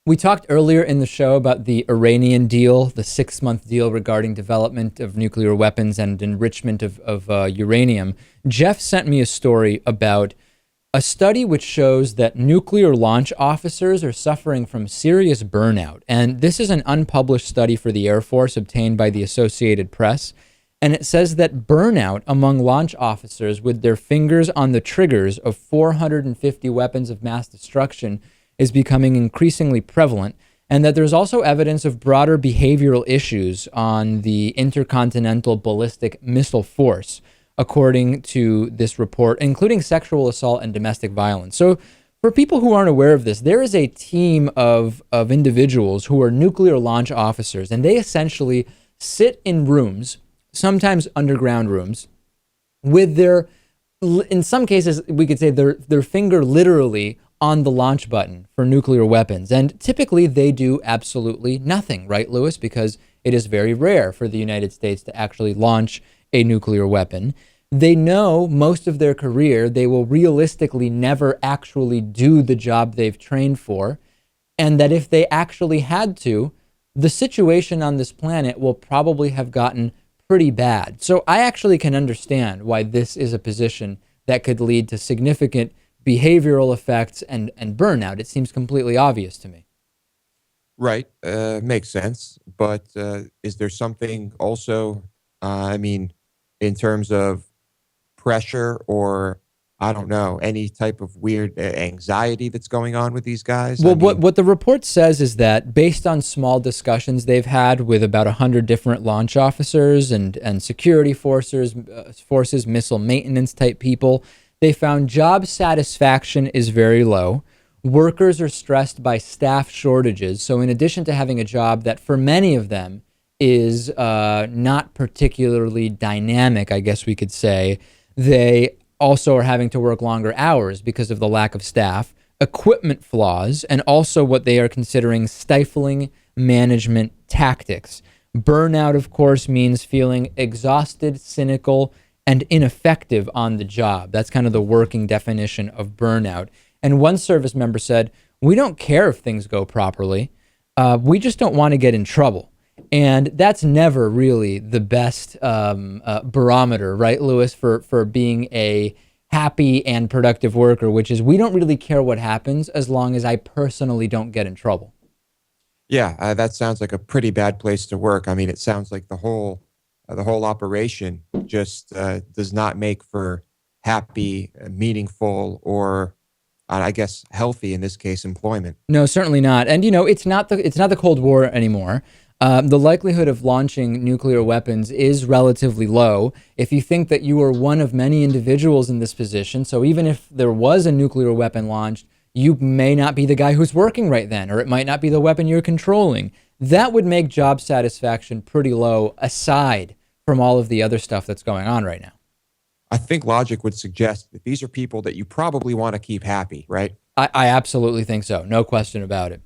We talked earlier in the show about the Iranian deal, the 6-month deal regarding development of nuclear weapons and enrichment of uranium. Jeff sent me a story about a study which shows that nuclear launch officers are suffering from serious burnout. And this is an unpublished study for the Air Force obtained by the Associated Press. And it says that burnout among launch officers with their fingers on the triggers of 450 weapons of mass destruction is becoming increasingly prevalent, and that there's also evidence of broader behavioral issues on the intercontinental ballistic missile force, according to this report, including sexual assault and domestic violence. So for people who aren't aware of this, there is a team of individuals who are nuclear launch officers, and they essentially sit in rooms, sometimes underground rooms, with their, in some cases, we could say their finger literally on the launch button for nuclear weapons. And typically they do absolutely nothing, right, Lewis? Because it is very rare for the United States to actually launch a nuclear weapon. They know most of their career they will realistically never actually do the job they've trained for, and that if they actually had to, the situation on this planet will probably have gotten pretty bad. So I actually can understand why this is a position that could lead to significant behavioral effects and burnout. It seems completely obvious to me. Right. Makes sense. But is there something also, in terms of pressure or, I don't know, any type of weird anxiety that's going on with these guys? Well, what the report says is that based on small discussions they've had with about 100 different launch officers and security forces, missile maintenance type people, they found job satisfaction is very low. Workers are stressed by staff shortages. So in addition to having a job that for many of them is not particularly dynamic, I guess we could say, they also are having to work longer hours because of the lack of staff, equipment flaws, and also what they are considering stifling management tactics. Burnout, of course, means feeling exhausted, cynical, and ineffective on the job. That's kind of the working definition of burnout. And one service member said, "We don't care if things go properly. We just don't want to get in trouble." And that's never really the best barometer, right, Lewis, for being a happy and productive worker, which is we don't really care what happens as long as I personally don't get in trouble. Yeah, that sounds like a pretty bad place to work. I mean, it sounds like the whole operation just does not make for happy, meaningful, or I guess healthy in this case employment. No, certainly not. And it's not the Cold War anymore. The likelihood of launching nuclear weapons is relatively low. If you think that you are one of many individuals in this position, so even if there was a nuclear weapon launched, you may not be the guy who's working right then, or it might not be the weapon you're controlling. That would make job satisfaction pretty low, aside from all of the other stuff that's going on right now. I think logic would suggest that these are people that you probably want to keep happy, right? I absolutely think so. No question about it.